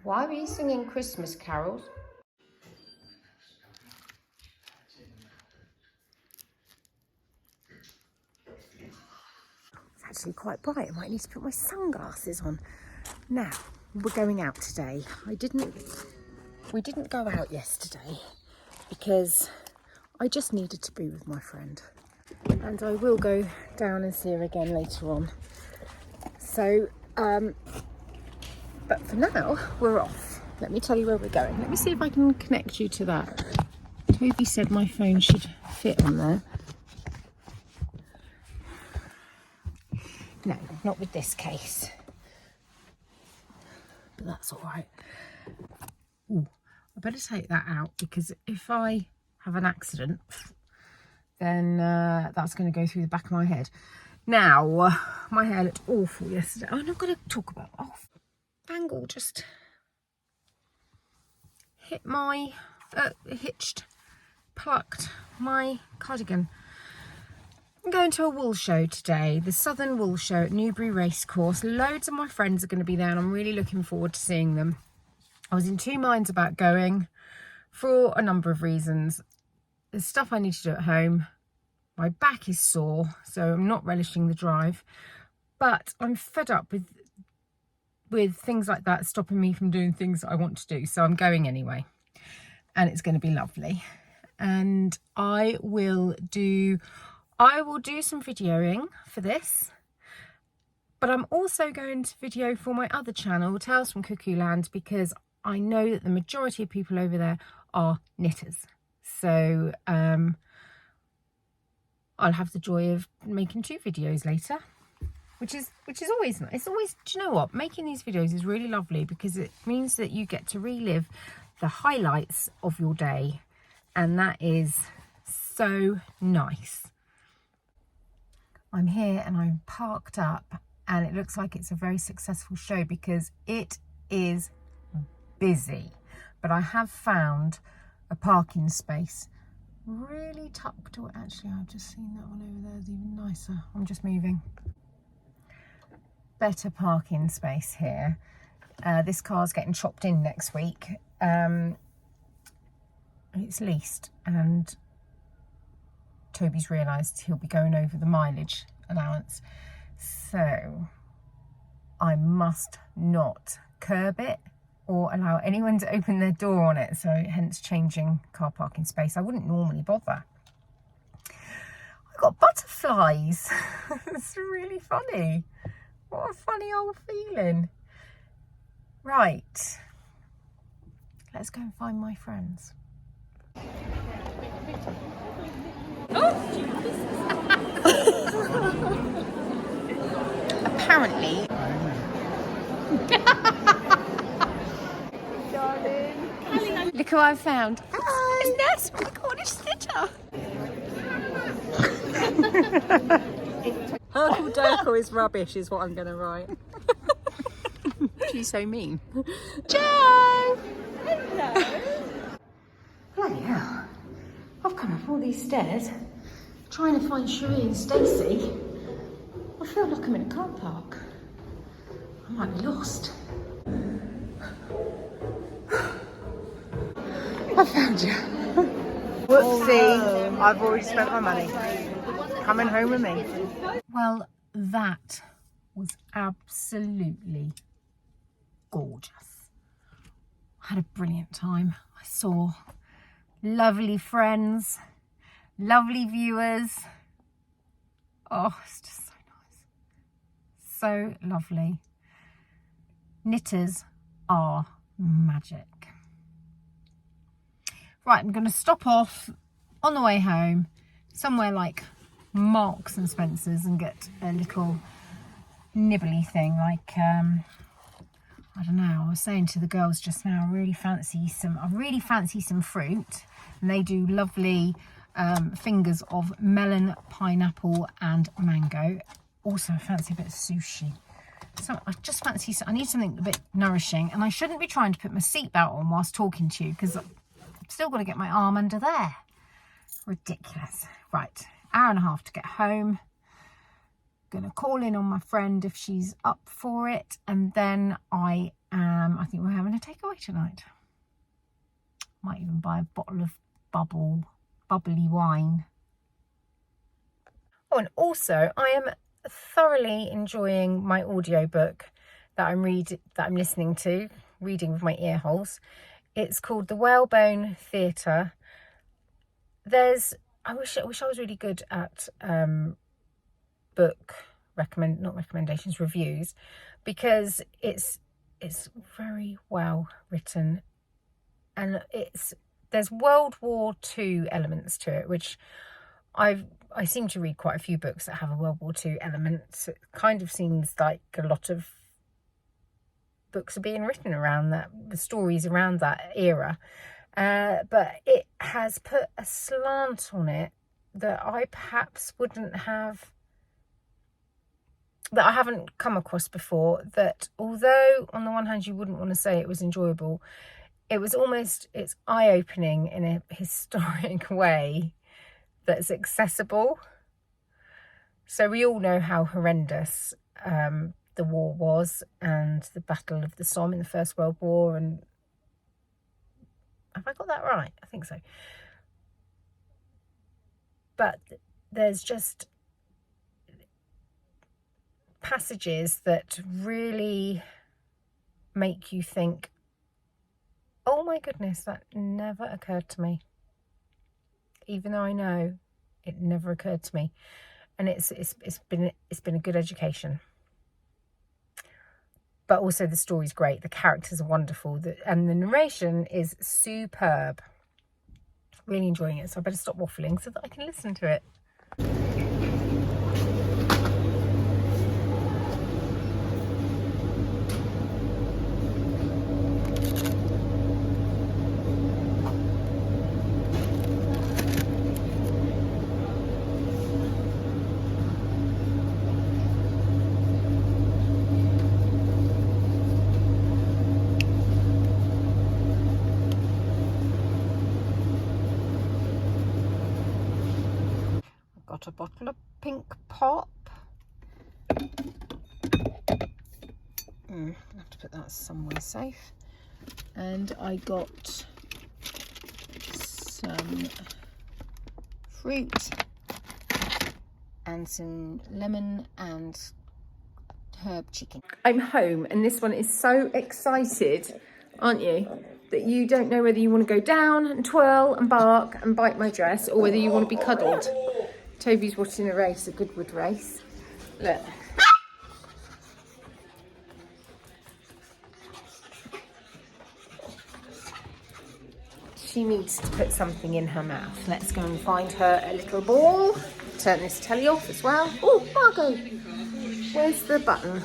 Why were you singing Christmas carols? It's actually quite bright. I might need to put my sunglasses on. Now, we're going out today. We didn't go out yesterday because I just needed to be with my friend. And I will go down and see her again later on. So, but for now, we're off. Let me tell you where we're going. Let me see if I can connect you to that. Toby said my phone should fit on there. No, not with this case. But that's all right. Ooh, I better take that out because if I have an accident, then that's going to go through the back of my head. Now, my hair looked awful yesterday. I'm not going to talk about bangle just hit my plucked my cardigan. I'm going to a wool show today, the Southern Wool Show at Newbury Racecourse. Loads of my friends are going to be there and I'm really looking forward to seeing them. I was in two minds about going for a number of reasons. There's stuff I need to do at home. My back is sore, so I'm not relishing the drive. But I'm fed up with things like that stopping me from doing things that I want to do. So I'm going anyway. And it's going to be lovely. And I will do some videoing for this. But I'm also going to video for my other channel, Tales from Cuckoo Land, because I know that the majority of people over there are knitters. So I'll have the joy of making 2 videos later, which is always nice. It's always, do you know what? Making these videos is really lovely because it means that you get to relive the highlights of your day, and that is so nice. I'm here and I'm parked up, and it looks like it's a very successful show because it is busy, but I have found a parking space really tucked away. Actually, I've just seen that one over there is even nicer. I'm just moving. Better parking space here. This car's getting chopped in next week. It's leased, and Toby's realised he'll be going over the mileage allowance, so I must not curb it or allow anyone to open their door on it, so hence changing car parking space. I wouldn't normally bother. I've got butterflies. It's really funny. What a funny old feeling. Right, let's go and find my friends. Apparently. Look who I found. Hi. It's Ness from the Cornish Sitter. Hercle Durkle is rubbish is what I'm going to write. She's so mean. Joe! Hello. Bloody hell. I've come up all these stairs trying to find Cherie and Stacey. I feel like I'm in a car park. I might be lost. I found you. Whoopsie, oh, no. I've already spent my money. Coming home with me. Well, that was absolutely gorgeous. I had a brilliant time. I saw lovely friends, lovely viewers. Oh, it's just so nice. So lovely. Knitters are magic. Right, I'm going to stop off on the way home somewhere like Marks and Spencer's and get a little nibbly thing like I don't know, I was saying to the girls just now, I really fancy some fruit, and they do lovely fingers of melon, pineapple and mango. Also I fancy a bit of sushi. So I just fancy, I need something a bit nourishing, and I shouldn't be trying to put my seatbelt on whilst talking to you because I've still got to get my arm under there. Ridiculous. Right, hour and a half to get home. gonna call in on my friend if she's up for it, and then I think we're having a takeaway tonight. Might even buy a bottle of bubbly wine. Oh, and also I am thoroughly enjoying my audiobook that I'm listening to, reading with my ear holes. It's called The Whalebone Theatre. I wish I was really good at book reviews, because it's very well written, and there's World War II elements to it, which I seem to read quite a few books that have a World War II element. So it kind of seems like a lot of books are being written around that, the stories around that era. But it has put a slant on it that I perhaps that I haven't come across before, that although on the one hand you wouldn't want to say it was enjoyable, it's eye-opening in a historic way that's accessible. So we all know how horrendous the war was, and the Battle of the Somme in the First World War, and have I got that right? I think so. But there's just passages that really make you think, oh my goodness, that never occurred to me. Even though I know it never occurred to me. And it's been a good education. But also the story's great, the characters are wonderful, and the narration is superb. Really enjoying it, so I better stop waffling so that I can listen to it. Got a bottle of pink pop. I have to put that somewhere safe. And I got some fruit and some lemon and herb chicken. I'm home, and this one is so excited, aren't you, that you don't know whether you want to go down and twirl and bark and bite my dress, or whether you want to be cuddled. Toby's watching a race, a Goodwood race. Look. She needs to put something in her mouth. Let's go and find her a little ball. Turn this telly off as well. Oh, Margot, where's the button?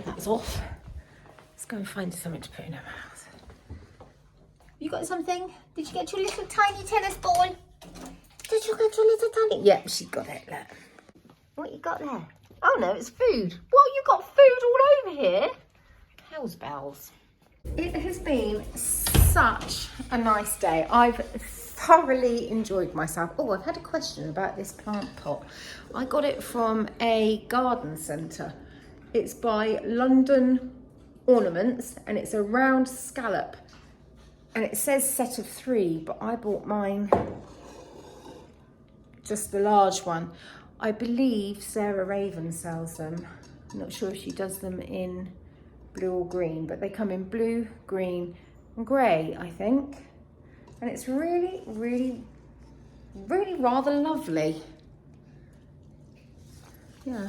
That's off. Let's go and find something to put in her mouth. You got something? Did you get your little tiny tennis ball? Did you get your little tiny? Yep, she got it. Look. What you got there? Oh no, it's food. Well, you got food all over here. Hell's bells. It has been such a nice day. I've thoroughly enjoyed myself. Oh, I've had a question about this plant pot. I got it from a garden centre. It's by London Ornaments, and it's a round scallop. And it says set of 3, but I bought mine, just the large one. I believe Sarah Raven sells them. I'm not sure if she does them in blue or green, but they come in blue, green and grey, I think. And it's really, really, really rather lovely. Yeah,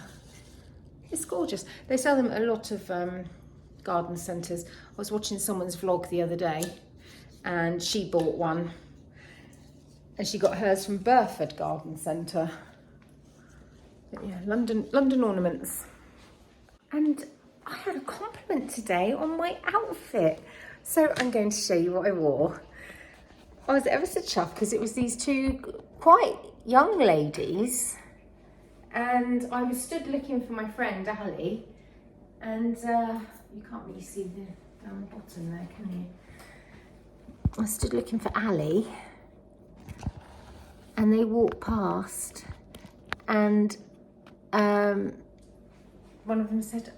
it's gorgeous. They sell them at a lot of garden centres. I was watching someone's vlog the other day, and she bought one, and she got hers from Burford Garden Centre. But yeah, London Ornaments. And I had a compliment today on my outfit, so I'm going to show you what I wore. I was ever so chuffed because it was these two quite young ladies, and I was stood looking for my friend Ali, and you can't really see down the bottom there, can you? I stood looking for Ali, and they walked past, And one of them said,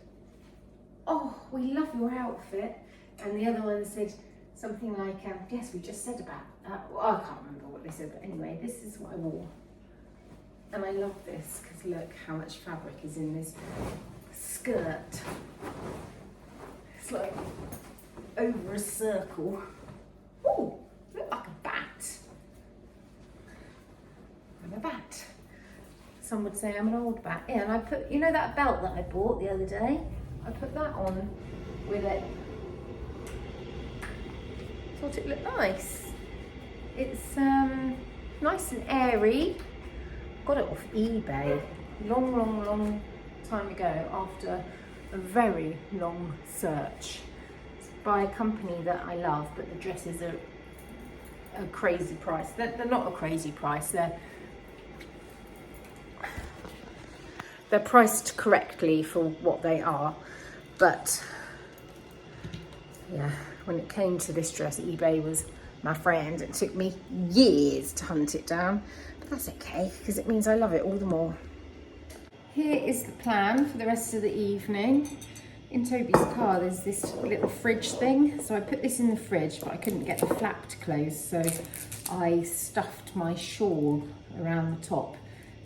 "Oh, we love your outfit." And the other one said something like, "Yes, we just said about that." Well, I can't remember what they said, but anyway, this is what I wore. And I love this because look how much fabric is in this skirt. It's like over a circle. Oh, look like a bat. I'm a bat. Some would say I'm an old bat. Yeah, and I put, you know that belt that I bought the other day? I put that on with it. Thought it looked nice. It's nice and airy. Got it off eBay long time ago after a very long search. It's by a company that I love, but the dresses are a crazy price. They're not a crazy price. They're priced correctly for what they are, but yeah, when it came to this dress, eBay was my friend. It took me years to hunt it down, but that's okay because it means I love it all the more. Here is the plan for the rest of the evening. In Toby's car there's this little fridge thing, so I put this in the fridge, but I couldn't get the flap to close, so I stuffed my shawl around the top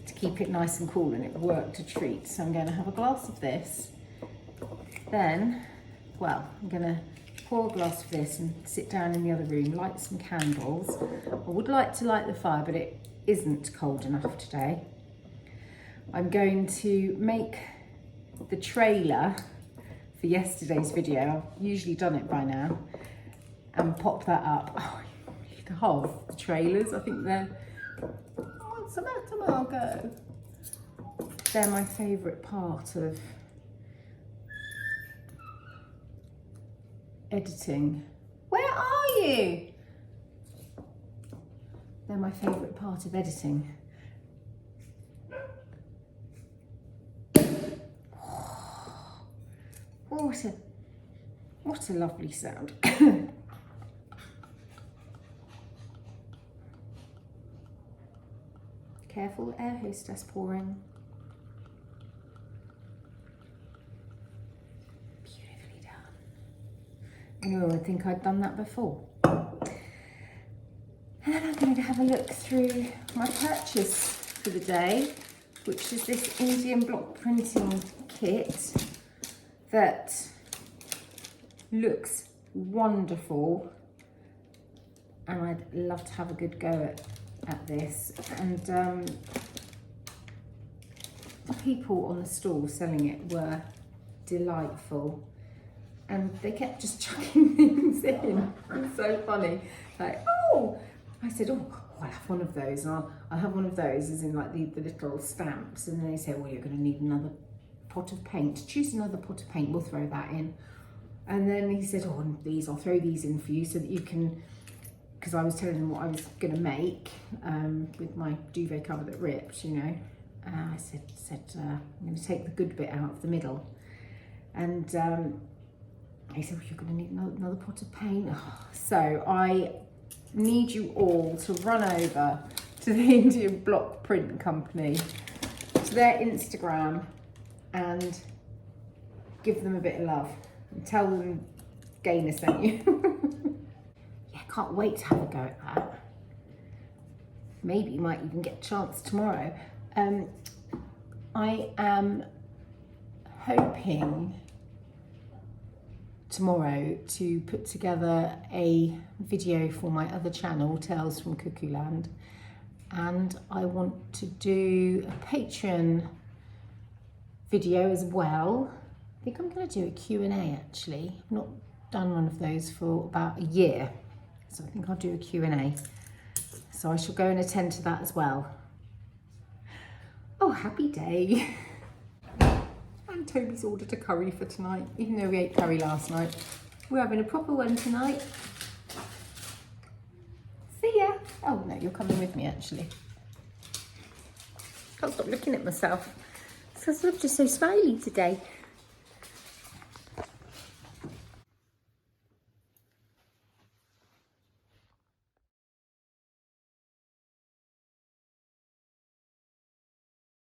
to keep it nice and cool, and it worked a treat. So I'm going to have a glass of this, then, well, I'm going to pour a glass of this and sit down in the other room, light some candles. I would like to light the fire, but it isn't cold enough today. I'm going to make the trailer for yesterday's video. I've usually done it by now, and pop that up. Oh, you love the trailers. I think they're, what's the matter, Margot? They're my favourite part of editing. Where are you? They're my favourite part of editing. What a lovely sound. Careful, air hostess pouring. Beautifully done. I know, I think I'd done that before. And then I'm going to have a look through my purchase for the day, which is this Indian block printing kit that looks wonderful, and I'd love to have a good go at this. And the people on the stall selling it were delightful, and they kept just chucking things in. It's so funny. Like, oh, I said, oh, I'll have one of those, and I'll have one of those, as in like the little stamps. And then they say, well, you're going to need another pot of paint. Choose another pot of paint, we'll throw that in. And then he said, oh, and these, I'll throw these in for you so that you can, because I was telling them what I was going to make with my duvet cover that ripped, you know. I said I'm going to take the good bit out of the middle. And he said, well, you're going to need another pot of paint. Oh, so I need you all to run over to the Indian Block Print Company, to their Instagram, and give them a bit of love. And tell them Gayna sent you. Yeah, can't wait to have a go at that. Maybe might even get a chance tomorrow. I am hoping tomorrow to put together a video for my other channel, Tales from Cuckoo Land, and I want to do a Patreon video as well. I think I'm going to do a Q&A actually. I've not done one of those for about a year, so I think I'll do a Q&A. So I shall go and attend to that as well. Oh, happy day. And Toby's ordered a curry for tonight, even though we ate curry last night. We're having a proper one tonight. See ya. Oh no, you're coming with me actually. Can't stop looking at myself because I'm just so smiley today.